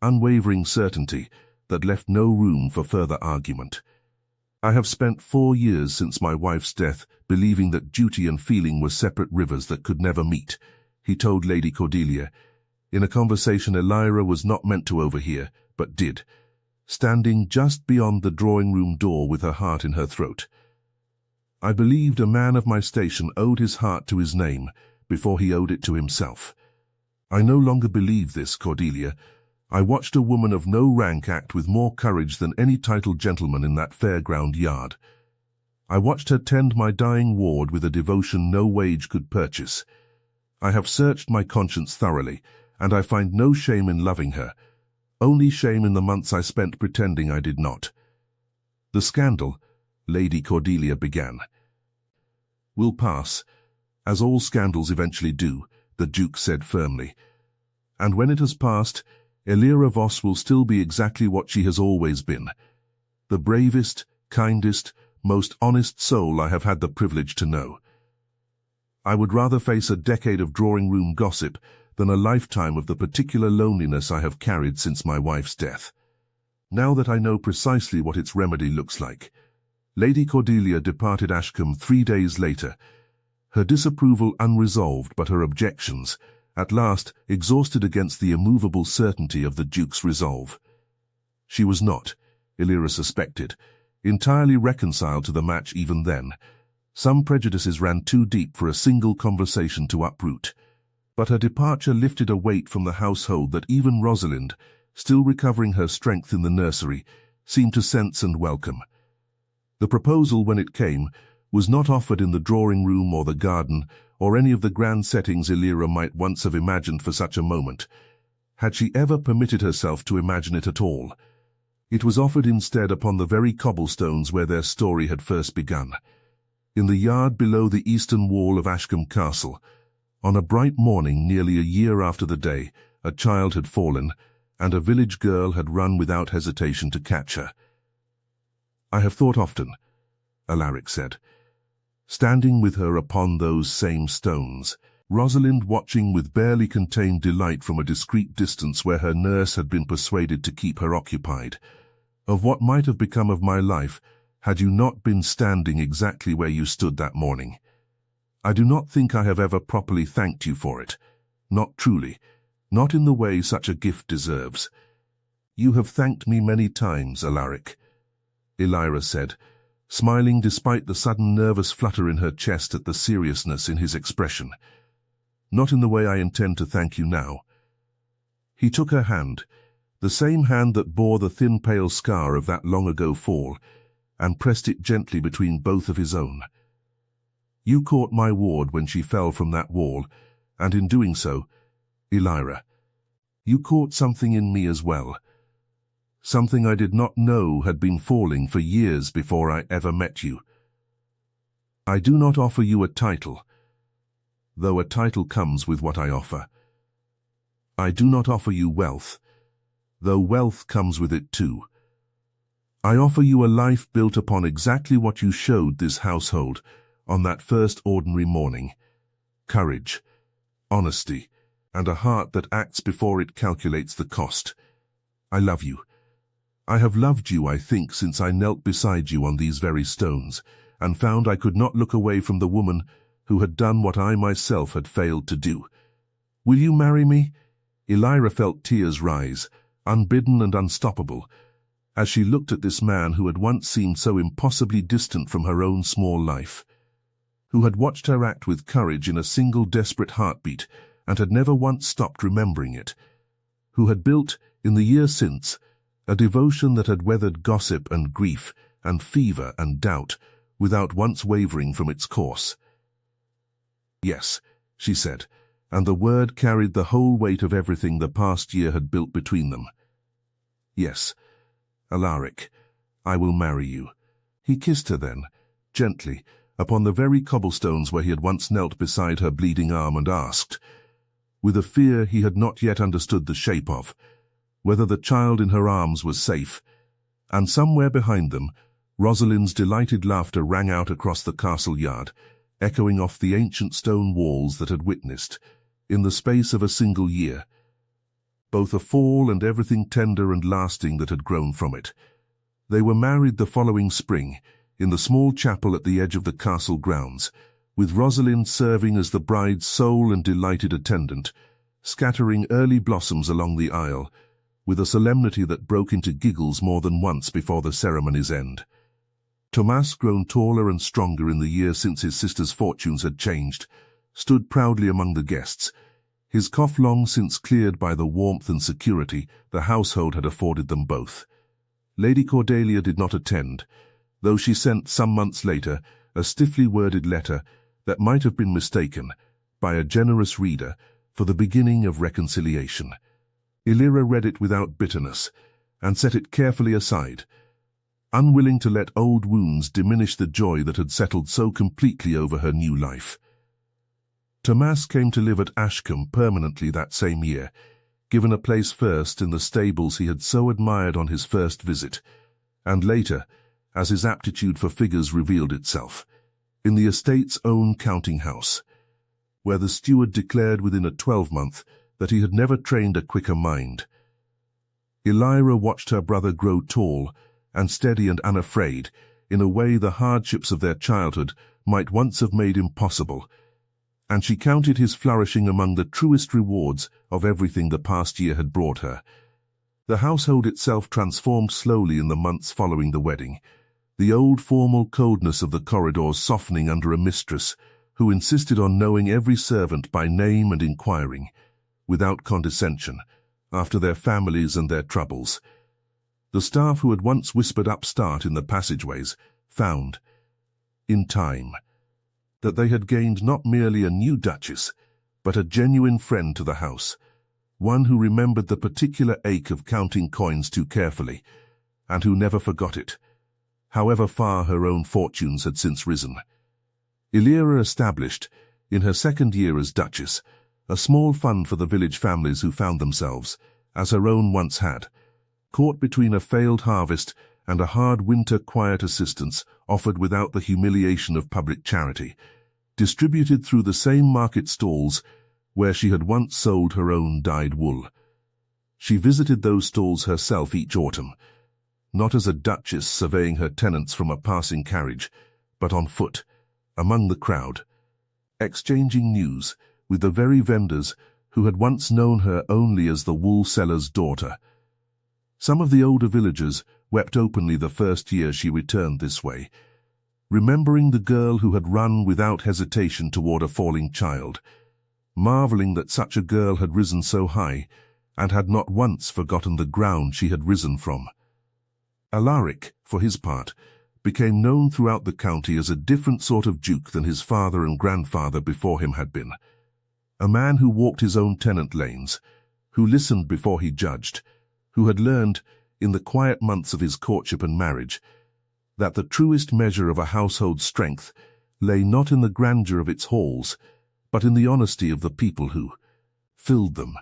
unwavering certainty that left no room for further argument. "I have spent 4 years since my wife's death believing that duty and feeling were separate rivers that could never meet," he told Lady Cordelia, in a conversation Elira was not meant to overhear, but did, standing just beyond the drawing-room door with her heart in her throat. "I believed a man of my station owed his heart to his name before he owed it to himself. I no longer believe this, Cordelia. I watched a woman of no rank act with more courage than any titled gentleman in that fairground yard. I watched her tend my dying ward with a devotion no wage could purchase. I have searched my conscience thoroughly, and I find no shame in loving her, only shame in the months I spent pretending I did not." "The scandal," Lady Cordelia began, "will pass, as all scandals eventually do," the Duke said firmly. "And when it has passed, Elira Voss will still be exactly what she has always been, the bravest, kindest, most honest soul I have had the privilege to know. I would rather face a decade of drawing-room gossip than a lifetime of the particular loneliness I have carried since my wife's death. Now that I know precisely what its remedy looks like." Lady Cordelia departed Ashcombe 3 days later, her disapproval unresolved but her objections, at last exhausted against the immovable certainty of the Duke's resolve. She was not, Elira suspected, entirely reconciled to the match even then. Some prejudices ran too deep for a single conversation to uproot. But her departure lifted a weight from the household that even Rosalind, still recovering her strength in the nursery, seemed to sense and welcome. The proposal, when it came, was not offered in the drawing-room or the garden, or any of the grand settings Elira might once have imagined for such a moment, had she ever permitted herself to imagine it at all. It was offered instead upon the very cobblestones where their story had first begun, in the yard below the eastern wall of Ashcombe Castle. On a bright morning nearly a year after the day, a child had fallen, and a village girl had run without hesitation to catch her. "I have thought often," Alaric said, standing with her upon those same stones, Rosalind watching with barely contained delight from a discreet distance where her nurse had been persuaded to keep her occupied, "of what might have become of my life had you not been standing exactly where you stood that morning. I do not think I have ever properly thanked you for it, not truly, not in the way such a gift deserves. You have thanked me many times, Alaric, Elira said, smiling despite the sudden nervous flutter in her chest at the seriousness in his expression. Not in the way I intend to thank you now. He took her hand, the same hand that bore the thin pale scar of that long-ago fall, and pressed it gently between both of his own. You caught my ward when she fell from that wall, and in doing so, Elira, you caught something in me as well. Something I did not know had been falling for years before I ever met you. I do not offer you a title, though a title comes with what I offer. I do not offer you wealth, though wealth comes with it too. I offer you a life built upon exactly what you showed this household on that first ordinary morning: courage, honesty, and a heart that acts before it calculates the cost. I love you. I have loved you, I think, since I knelt beside you on these very stones, and found I could not look away from the woman who had done what I myself had failed to do. Will you marry me? Elira felt tears rise, unbidden and unstoppable, as she looked at this man who had once seemed so impossibly distant from her own small life, who had watched her act with courage in a single desperate heartbeat and had never once stopped remembering it, who had built, in the year since, a devotion that had weathered gossip and grief and fever and doubt without once wavering from its course. Yes, she said, and the word carried the whole weight of everything the past year had built between them. Yes, Alaric, I will marry you. He kissed her then, gently, upon the very cobblestones where he had once knelt beside her bleeding arm, and asked, with a fear he had not yet understood the shape of, whether the child in her arms was safe. And somewhere behind them, Rosalind's delighted laughter rang out across the castle yard, echoing off the ancient stone walls that had witnessed, in the space of a single year, both a fall and everything tender and lasting that had grown from it. They were married the following spring, in the small chapel at the edge of the castle grounds, with Rosalind serving as the bride's sole and delighted attendant, scattering early blossoms along the aisle, with a solemnity that broke into giggles more than once before the ceremony's end. Thomas, grown taller and stronger in the year since his sister's fortunes had changed, stood proudly among the guests, his cough long since cleared by the warmth and security the household had afforded them both. Lady Cordelia did not attend, though she sent some months later a stiffly worded letter that might have been mistaken, by a generous reader, for the beginning of reconciliation. Elira read it without bitterness, and set it carefully aside, unwilling to let old wounds diminish the joy that had settled so completely over her new life. Thomas came to live at Ashcombe permanently that same year, given a place first in the stables he had so admired on his first visit, and later, as his aptitude for figures revealed itself, in the estate's own counting-house, where the steward declared within a 12-month that he had never trained a quicker mind. Elira watched her brother grow tall and steady and unafraid in a way the hardships of their childhood might once have made impossible, and she counted his flourishing among the truest rewards of everything the past year had brought her. The household itself transformed slowly in the months following the wedding, the old formal coldness of the corridors softening under a mistress who insisted on knowing every servant by name and inquiring, without condescension, after their families and their troubles. The staff who had once whispered upstart in the passageways found, in time, that they had gained not merely a new duchess, but a genuine friend to the house, one who remembered the particular ache of counting coins too carefully, and who never forgot it, however far her own fortunes had since risen. Elira established, in her second year as duchess, a small fund for the village families who found themselves, as her own once had, caught between a failed harvest and a hard winter quiet assistance offered without the humiliation of public charity, distributed through the same market stalls where she had once sold her own dyed wool. She visited those stalls herself each autumn, not as a duchess surveying her tenants from a passing carriage, but on foot, among the crowd, exchanging news with the very vendors who had once known her only as the wool seller's daughter. Some of the older villagers wept openly the first year she returned this way, remembering the girl who had run without hesitation toward a falling child, marveling that such a girl had risen so high and had not once forgotten the ground she had risen from. Alaric, for his part, became known throughout the county as a different sort of duke than his father and grandfather before him had been. A man who walked his own tenant lanes, who listened before he judged, who had learned, in the quiet months of his courtship and marriage, that the truest measure of a household's strength lay not in the grandeur of its halls, but in the honesty of the people who filled them.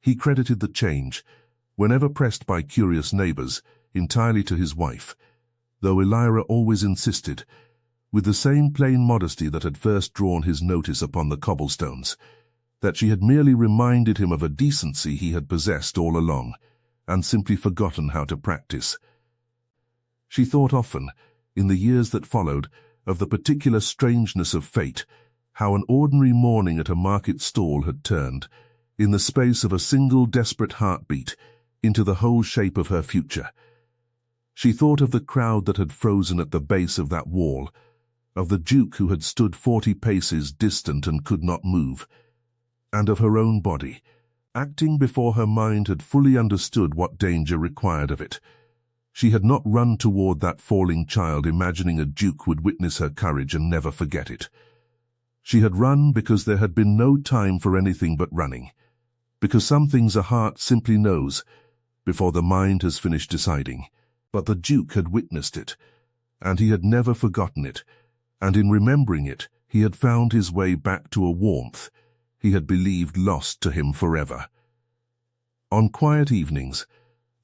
He credited the change, whenever pressed by curious neighbors, entirely to his wife, though Elira always insisted, with the same plain modesty that had first drawn his notice upon the cobblestones, that she had merely reminded him of a decency he had possessed all along, and simply forgotten how to practice. She thought often, in the years that followed, of the particular strangeness of fate, how an ordinary morning at a market stall had turned, in the space of a single desperate heartbeat, into the whole shape of her future. She thought of the crowd that had frozen at the base of that wall, of the Duke who had stood 40 paces distant and could not move, and of her own body, acting before her mind had fully understood what danger required of it. She had not run toward that falling child imagining a duke would witness her courage and never forget it. She had run because there had been no time for anything but running, because some things a heart simply knows before the mind has finished deciding. But the Duke had witnessed it, and he had never forgotten it, and in remembering it he had found his way back to a warmth he had believed lost to him forever. On quiet evenings,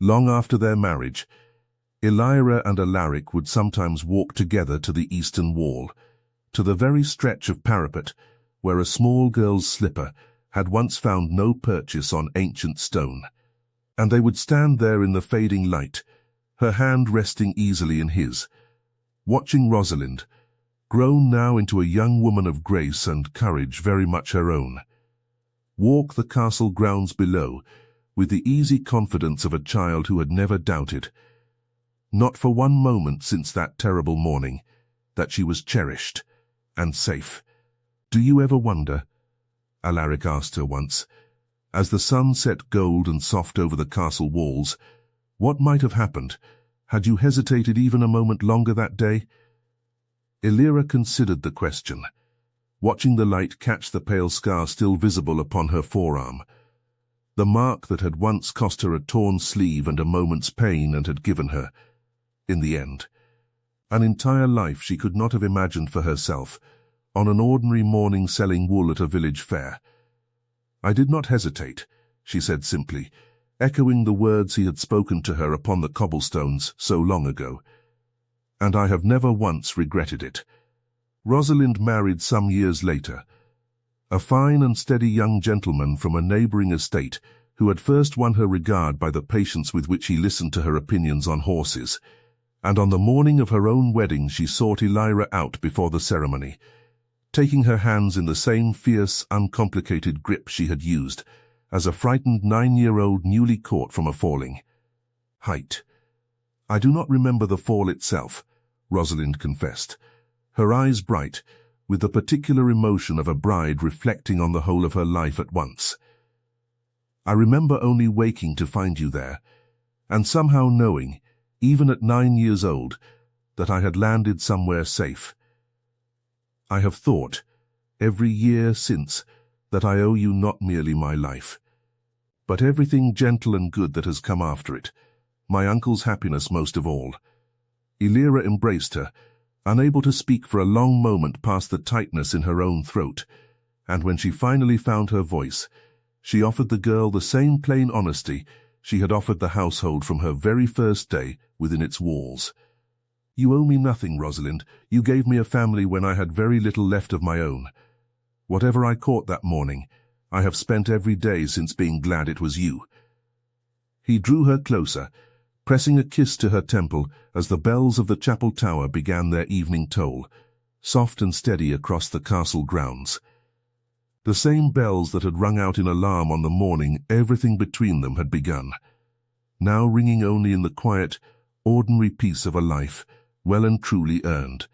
long after their marriage, Elira and Alaric would sometimes walk together to the eastern wall, to the very stretch of parapet where a small girl's slipper had once found no purchase on ancient stone, and they would stand there in the fading light, her hand resting easily in his, watching Rosalind, grown now into a young woman of grace and courage very much her own, walk the castle grounds below with the easy confidence of a child who had never doubted, not for one moment since that terrible morning, that she was cherished and safe. "Do you ever wonder," Alaric asked her once, as the sun set gold and soft over the castle walls, "what might have happened had you hesitated even a moment longer that day?" Elira considered the question, watching the light catch the pale scar still visible upon her forearm, the mark that had once cost her a torn sleeve and a moment's pain and had given her, in the end, an entire life she could not have imagined for herself, on an ordinary morning selling wool at a village fair. "I did not hesitate," she said simply, echoing the words he had spoken to her upon the cobblestones so long ago, "and I have never once regretted it." Rosalind married some years later, a fine and steady young gentleman from a neighbouring estate who had first won her regard by the patience with which he listened to her opinions on horses, and on the morning of her own wedding she sought Elira out before the ceremony, taking her hands in the same fierce, uncomplicated grip she had used as a frightened 9-year-old newly caught from a falling height. "I do not remember the fall itself," Rosalind confessed, her eyes bright, with the particular emotion of a bride reflecting on the whole of her life at once. "I remember only waking to find you there, and somehow knowing, even at 9 years old, that I had landed somewhere safe. I have thought, every year since, that I owe you not merely my life, but everything gentle and good that has come after it, my uncle's happiness most of all." Elira embraced her, unable to speak for a long moment past the tightness in her own throat, and when she finally found her voice, she offered the girl the same plain honesty she had offered the household from her very first day within its walls. "You owe me nothing, Rosalind. You gave me a family when I had very little left of my own. Whatever I caught that morning, I have spent every day since being glad it was you." He drew her closer, pressing a kiss to her temple as the bells of the chapel tower began their evening toll, soft and steady across the castle grounds. The same bells that had rung out in alarm on the morning everything between them had begun, now ringing only in the quiet, ordinary peace of a life, well and truly earned.